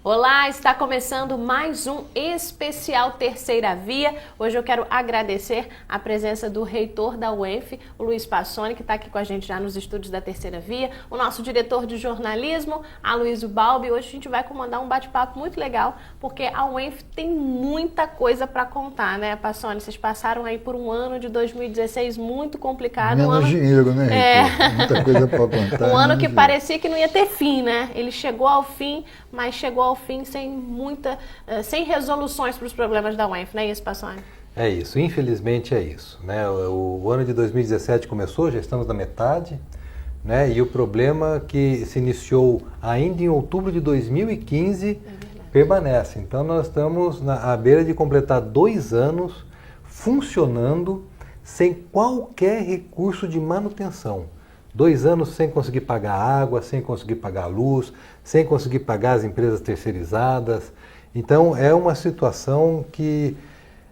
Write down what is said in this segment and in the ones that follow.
Olá, está começando mais um especial Terceira Via. Hoje eu quero agradecer a presença do reitor da UENF, o Luiz Passoni, que está aqui com a gente já nos estúdios da Terceira Via, o nosso diretor de jornalismo, Aloysio Balbi. Hoje a gente vai comandar um bate-papo muito legal, porque a UENF tem muita coisa para contar, né, Passoni? Vocês passaram aí por um ano de 2016 muito complicado. Menos dinheiro, né, reitor? Muita coisa para contar. Um ano que parecia que não ia ter fim, né? Ele chegou ao fim, mas chegou ao fim sem resoluções para os problemas da UENF, não é isso, Passoni? É isso, infelizmente é isso, né? O ano de 2017 começou, já estamos na metade, né? E o problema que se iniciou ainda em outubro de 2015 permanece. Então nós estamos à beira de completar 2 anos funcionando sem qualquer recurso de manutenção. 2 anos sem conseguir pagar água, sem conseguir pagar a luz, sem conseguir pagar as empresas terceirizadas. Então é uma situação que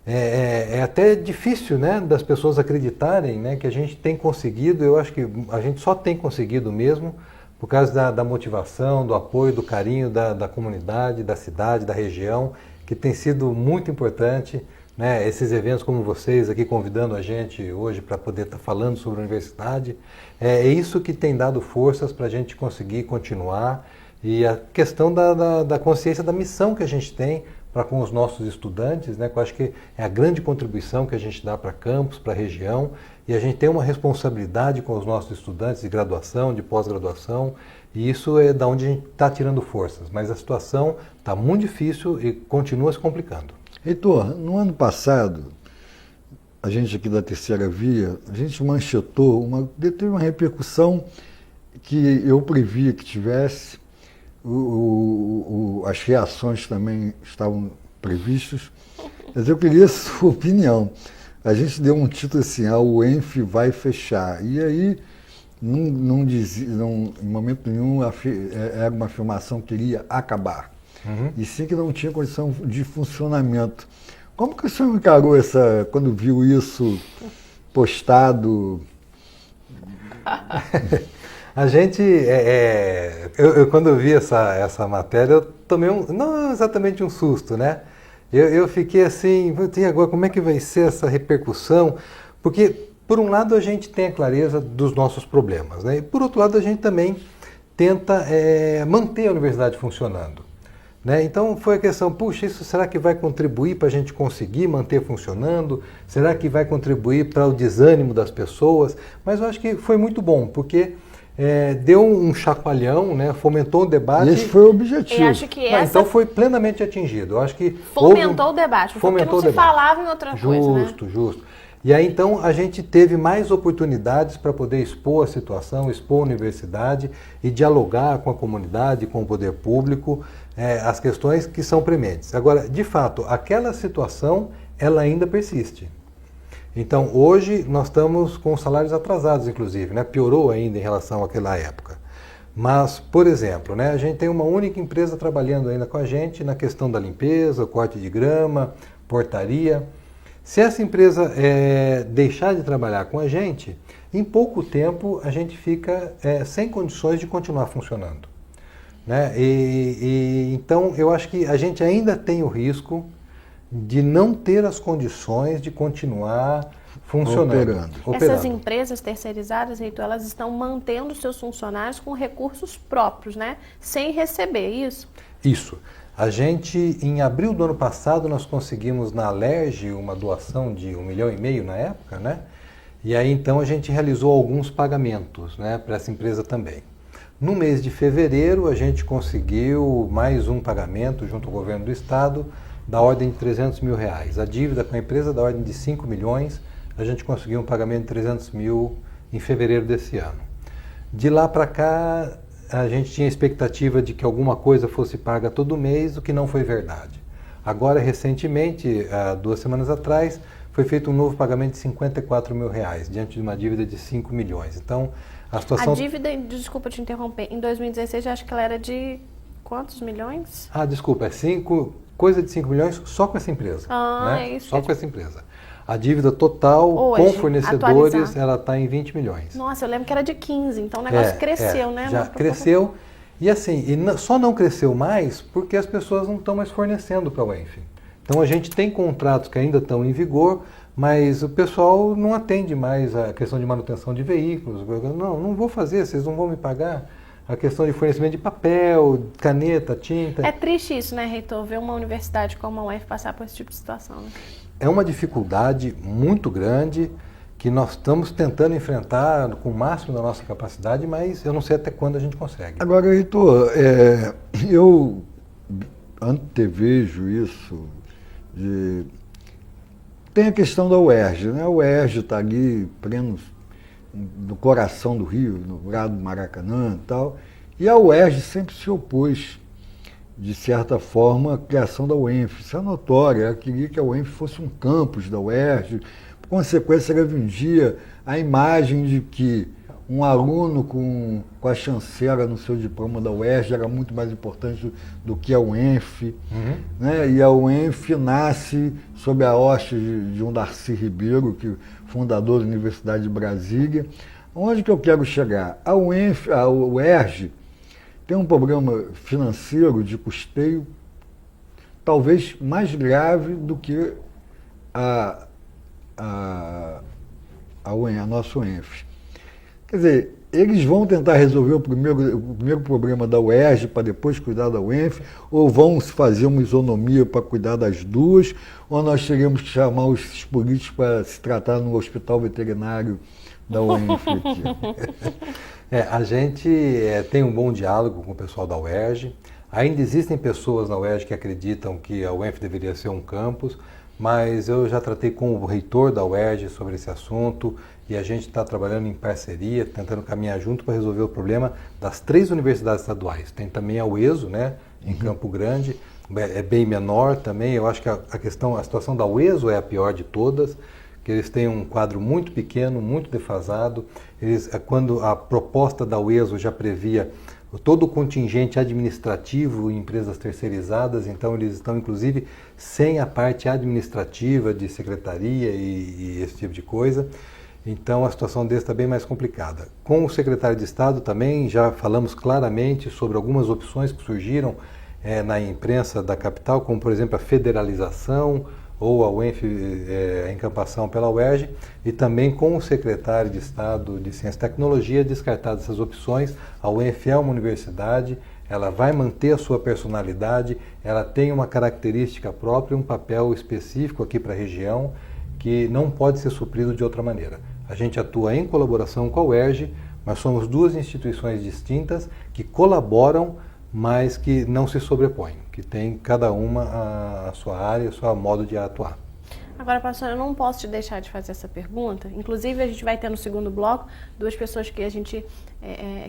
é até difícil, né, das pessoas acreditarem, né, que a gente tem conseguido. Eu acho que a gente só tem conseguido mesmo por causa da motivação, do apoio, do carinho da comunidade, da cidade, da região, que tem sido muito importante. Né, esses eventos como vocês aqui convidando a gente hoje para poder estar falando sobre a universidade, é isso que tem dado forças para a gente conseguir continuar, e a questão da consciência da missão que a gente tem para com os nossos estudantes, né, que eu acho que é a grande contribuição que a gente dá para campus, para a região, e a gente tem uma responsabilidade com os nossos estudantes de graduação, de pós-graduação, e isso é da onde a gente está tirando forças, mas a situação está muito difícil e continua se complicando. Reitor, no ano passado, a gente aqui da Terceira Via, a gente manchetou, teve uma repercussão que eu previa que tivesse, as reações também estavam previstas, mas eu queria a sua opinião. A gente deu um título assim, a UENF vai fechar, e aí, em momento nenhum, era uma afirmação que iria acabar. E sim que não tinha condição de funcionamento. Como que o senhor encarou quando viu isso postado? A gente, quando eu vi essa matéria, eu tomei não exatamente um susto, né? Eu fiquei assim, e agora como é que vai ser essa repercussão? Porque, por um lado, a gente tem a clareza dos nossos problemas, né? E, por outro lado, a gente também tenta manter a universidade funcionando. Né? Então foi a questão, puxa, isso será que vai contribuir para a gente conseguir manter funcionando? Será que vai contribuir para o desânimo das pessoas? Mas eu acho que foi muito bom, porque deu um chacoalhão, né? Fomentou o debate. Esse foi o objetivo. Eu acho que então foi plenamente atingido. Eu acho que fomentou o debate, porque não se falava em outra coisa, né? Justo. E aí então a gente teve mais oportunidades para poder expor a situação, expor a universidade e dialogar com a comunidade, com o poder público, as questões que são prementes. Agora, de fato, aquela situação, ela ainda persiste. Então, hoje nós estamos com salários atrasados, inclusive, né? Piorou ainda em relação àquela época. Mas, por exemplo, né, a gente tem uma única empresa trabalhando ainda com a gente na questão da limpeza, corte de grama, portaria. Se essa empresa deixar de trabalhar com a gente, em pouco tempo a gente fica sem condições de continuar funcionando. Né? Então eu acho que a gente ainda tem o risco de não ter as condições de continuar funcionando. Operando. Essas empresas terceirizadas, Reitor, elas estão mantendo seus funcionários com recursos próprios, né? Sem receber, isso? Isso. A gente, em abril do ano passado, nós conseguimos na Alerj uma doação de R$1,5 milhão na época, né? E aí então a gente realizou alguns pagamentos, né, para essa empresa também. No mês de fevereiro a gente conseguiu mais um pagamento junto ao governo do estado da ordem de R$300 mil. A dívida com a empresa da ordem de 5 milhões, a gente conseguiu um pagamento de 300 mil em fevereiro desse ano. De lá para cá, a gente tinha expectativa de que alguma coisa fosse paga todo mês, o que não foi verdade. Agora, recentemente, 2 semanas atrás, foi feito um novo pagamento de R$54 mil, diante de uma dívida de 5 milhões. Então, a situação... A dívida, desculpa te interromper, em 2016 eu acho que ela era de quantos milhões? Desculpa, coisa de 5 milhões só com essa empresa. Né? É isso. Só com essa empresa. A dívida total hoje, com fornecedores, ela está em 20 milhões. Nossa, eu lembro que era de 15, então o negócio cresceu, né? Já cresceu. E assim, só não cresceu mais porque as pessoas não estão mais fornecendo para a UENF. Então a gente tem contratos que ainda estão em vigor, mas o pessoal não atende mais a questão de manutenção de veículos. Não vou fazer, vocês não vão me pagar. A questão de fornecimento de papel, caneta, tinta. É triste isso, né, reitor? Ver uma universidade como a UENF passar por esse tipo de situação. Né? É uma dificuldade muito grande que nós estamos tentando enfrentar com o máximo da nossa capacidade, mas eu não sei até quando a gente consegue. Agora, reitor, eu antevejo isso Tem a questão da UERJ, né? A UERJ está ali, pleno no coração do Rio, no lado do Maracanã e tal, e a UERJ sempre se opôs, de certa forma, à criação da UENF. Isso é notório, ela queria que a UENF fosse um campus da UERJ, por consequência ela vendia a imagem de que um aluno com a chancela no seu diploma da UERJ era muito mais importante do que a UENF, né? E a UENF nasce sob a hoste de um Darcy Ribeiro, fundador da Universidade de Brasília. Onde que eu quero chegar? A UERJ tem um problema financeiro de custeio talvez mais grave do que a nossa UENF. Quer dizer, eles vão tentar resolver o primeiro problema da UERJ para depois cuidar da UENF, ou vão fazer uma isonomia para cuidar das duas, ou nós teremos que chamar os políticos para se tratar no hospital veterinário da UENF aqui. A gente tem um bom diálogo com o pessoal da UERJ. Ainda existem pessoas na UERJ que acreditam que a UENF deveria ser um campus, mas eu já tratei com o reitor da UERJ sobre esse assunto e a gente está trabalhando em parceria, tentando caminhar junto para resolver o problema das 3 universidades estaduais. Tem também a UESO, né, em Campo Grande, é bem menor também. Eu acho que a situação da UESO é a pior de todas, que eles têm um quadro muito pequeno, muito defasado. Quando a proposta da UESO já previa todo o contingente administrativo em empresas terceirizadas, então eles estão inclusive sem a parte administrativa de secretaria e esse tipo de coisa. Então a situação deles está bem mais complicada. Com o secretário de Estado também já falamos claramente sobre algumas opções que surgiram na imprensa da capital, como por exemplo a federalização ou a UENF, a encampação pela UERJ, e também com o secretário de Estado de Ciência e Tecnologia, descartadas essas opções. A UENF é uma universidade, ela vai manter a sua personalidade, ela tem uma característica própria, um papel específico aqui para a região, que não pode ser suprido de outra maneira. A gente atua em colaboração com a UERJ, mas somos 2 instituições distintas que colaboram, mas que não se sobrepõem, que tem cada uma a sua área, o seu modo de atuar. Agora, pastor, eu não posso te deixar de fazer essa pergunta. Inclusive, a gente vai ter no segundo bloco 2 pessoas que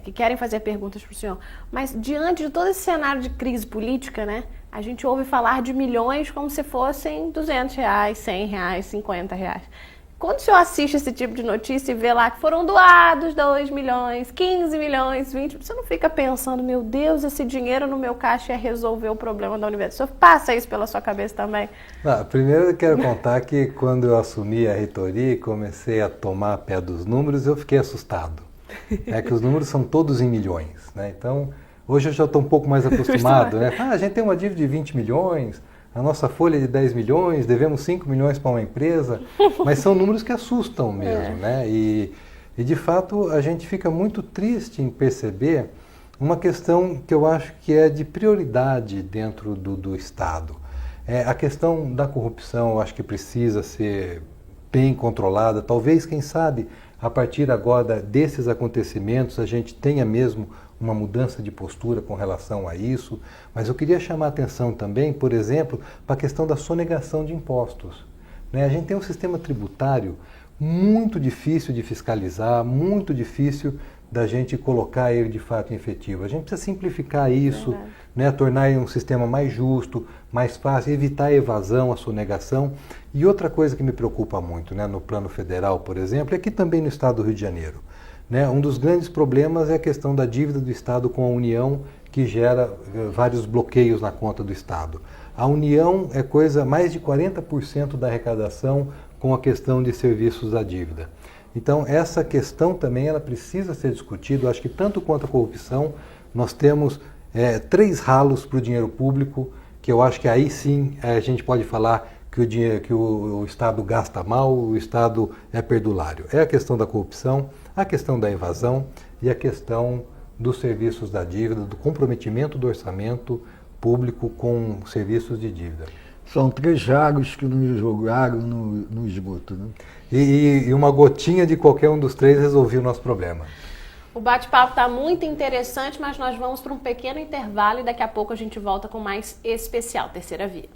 que querem fazer perguntas para o senhor. Mas diante de todo esse cenário de crise política, né, a gente ouve falar de milhões como se fossem R$200, R$100, R$50. Quando o senhor assiste esse tipo de notícia e vê lá que foram doados 2 milhões, 15 milhões, 20, você não fica pensando, meu Deus, esse dinheiro no meu caixa ia resolver o problema da universidade? O senhor passa isso pela sua cabeça também? Primeiro eu quero contar que quando eu assumi a reitoria e comecei a tomar pé dos números, eu fiquei assustado. É que os números são todos em milhões, né? Então, hoje eu já estou um pouco mais acostumado, né? A gente tem uma dívida de 20 milhões, a nossa folha é de 10 milhões, devemos 5 milhões para uma empresa, mas são números que assustam mesmo, né? E de fato a gente fica muito triste em perceber uma questão que eu acho que é de prioridade dentro do Estado. A questão da corrupção, eu acho que precisa ser bem controlada, talvez, quem sabe, a partir agora desses acontecimentos a gente tenha mesmo uma mudança de postura com relação a isso, mas eu queria chamar a atenção também, por exemplo, para a questão da sonegação de impostos. A gente tem um sistema tributário muito difícil de fiscalizar, muito difícil da gente colocar ele de fato em efetivo. A gente precisa simplificar isso, tornar ele um sistema mais justo, mais fácil, evitar a evasão, a sonegação. E outra coisa que me preocupa muito, no plano federal, por exemplo, é aqui também no estado do Rio de Janeiro. Um dos grandes problemas é a questão da dívida do Estado com a União, que gera vários bloqueios na conta do Estado. A União mais de 40% da arrecadação com a questão de serviços da dívida. Então, essa questão também ela precisa ser discutida. Eu acho que tanto quanto a corrupção, nós temos 3 ralos para o dinheiro público, que eu acho que aí sim a gente pode falar que o Estado gasta mal, o Estado é perdulário. É a questão da corrupção, a questão da evasão e a questão dos serviços da dívida, do comprometimento do orçamento público com serviços de dívida. São 3 ralos que nos jogaram no esgoto, né? E uma gotinha de qualquer um dos 3 resolvia o nosso problema. O bate-papo está muito interessante, mas nós vamos para um pequeno intervalo e daqui a pouco a gente volta com mais Especial Terceira Via.